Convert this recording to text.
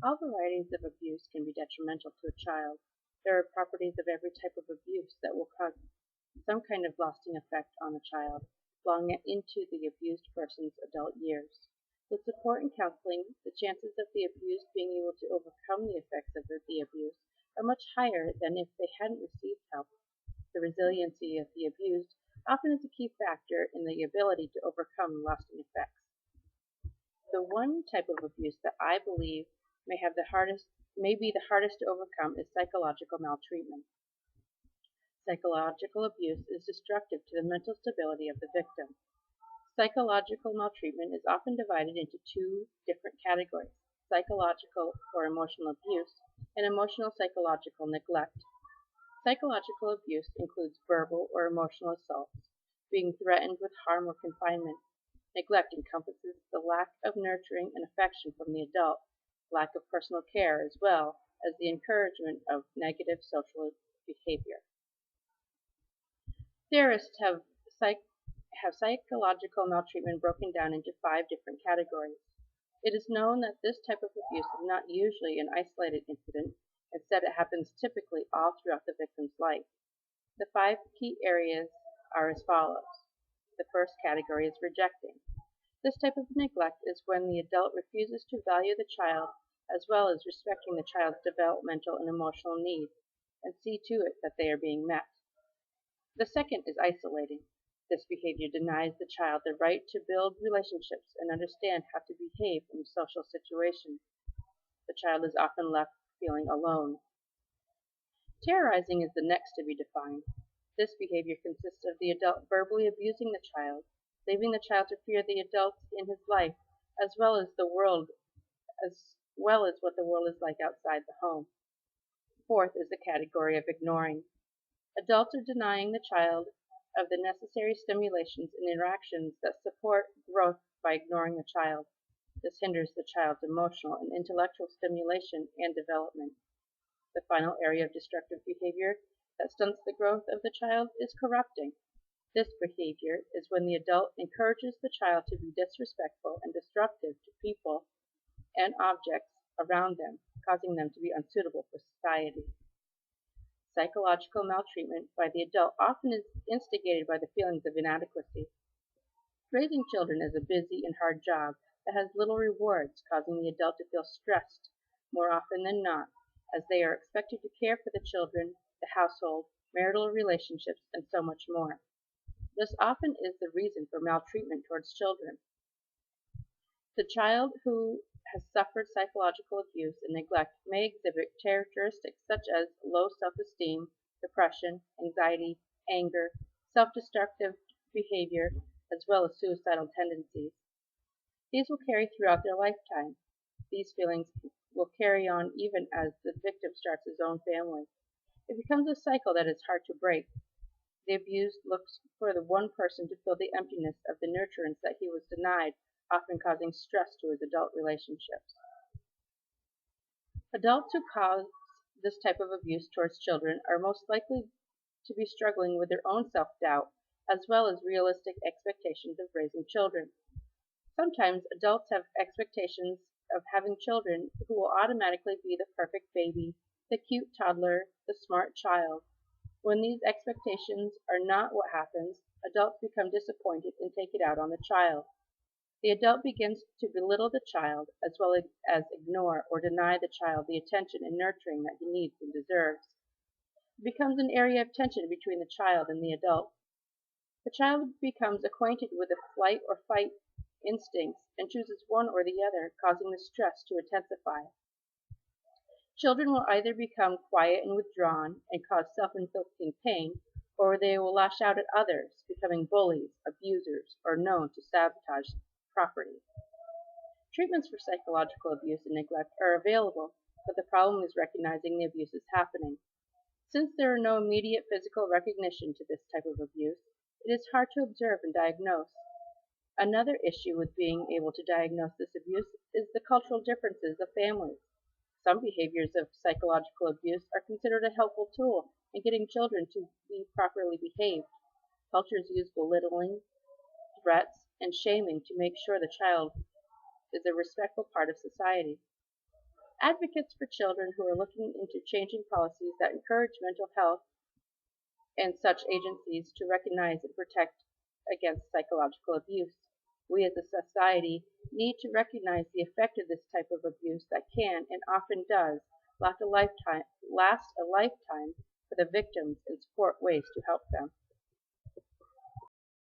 All varieties of abuse can be detrimental to a child. There are properties of every type of abuse that will cause some kind of lasting effect on a child, long into the abused person's adult years. With support and counseling, the chances of the abused being able to overcome the effects of the abuse are much higher than if they hadn't received help. The resiliency of the abused often is a key factor in the ability to overcome lasting effects. The one type of abuse that I believe may be the hardest to overcome is psychological maltreatment. Psychological abuse is destructive to the mental stability of the victim. Psychological maltreatment is often divided into two different categories: psychological or emotional abuse and emotional psychological neglect. Psychological abuse includes verbal or emotional assaults, being threatened with harm or confinement. Neglect encompasses the lack of nurturing and affection from the adult, lack of personal care, as well as the encouragement of negative social behavior. Theorists have psychological maltreatment broken down into 5 different categories. It is known that this type of abuse is not usually an isolated incident. Instead, it happens typically all throughout the victim's life. The 5 key areas are as follows. The first category is rejecting. This type of neglect is when the adult refuses to value the child as well as respecting the child's developmental and emotional needs and see to it that they are being met. The second is isolating. This behavior denies the child the right to build relationships and understand how to behave in social situations. The child is often left feeling alone. Terrorizing is the next to be defined. This behavior consists of the adult verbally abusing the child, leaving the child to fear the adults in his life as well as what the world is like outside the home. Fourth is the category of ignoring. Adults are denying the child of the necessary stimulations and interactions that support growth by ignoring the child. This hinders the child's emotional and intellectual stimulation and development. The final area of destructive behavior that stunts the growth of the child is corrupting. This behavior is when the adult encourages the child to be disrespectful and disruptive to people and objects around them, causing them to be unsuitable for society. Psychological maltreatment by the adult often is instigated by the feelings of inadequacy. Raising children is a busy and hard job that has little rewards, causing the adult to feel stressed more often than not, as they are expected to care for the children, the household, marital relationships, and so much more. This often is the reason for maltreatment towards children. The child who has suffered psychological abuse and neglect may exhibit characteristics such as low self-esteem, depression, anxiety, anger, self-destructive behavior, as well as suicidal tendencies. These will carry throughout their lifetime. These feelings will carry on even as the victim starts his own family. It becomes a cycle that is hard to break. The abused looks for the one person to fill the emptiness of the nurturance that he was denied, often causing stress to his adult relationships. Adults who cause this type of abuse towards children are most likely to be struggling with their own self-doubt, as well as realistic expectations of raising children. Sometimes adults have expectations of having children who will automatically be the perfect baby, the cute toddler, the smart child. When these expectations are not what happens, adults become disappointed and take it out on the child. The adult begins to belittle the child as well as ignore or deny the child the attention and nurturing that he needs and deserves. It becomes an area of tension between the child and the adult. The child becomes acquainted with the flight or fight instincts and chooses one or the other, causing the stress to intensify. Children will either become quiet and withdrawn and cause self-inflicting pain, or they will lash out at others, becoming bullies, abusers, or known to sabotage property. Treatments for psychological abuse and neglect are available, but the problem is recognizing the abuse is happening. Since there are no immediate physical recognition to this type of abuse, it is hard to observe and diagnose. Another issue with being able to diagnose this abuse is the cultural differences of families. Some behaviors of psychological abuse are considered a helpful tool in getting children to be properly behaved. Cultures use belittling, threats, and shaming to make sure the child is a respectful part of society. Advocates for children who are looking into changing policies that encourage mental health and such agencies to recognize and protect against psychological abuse. We as a society need to recognize the effect of this type of abuse that can, and often does, last a lifetime for the victims and support ways to help them.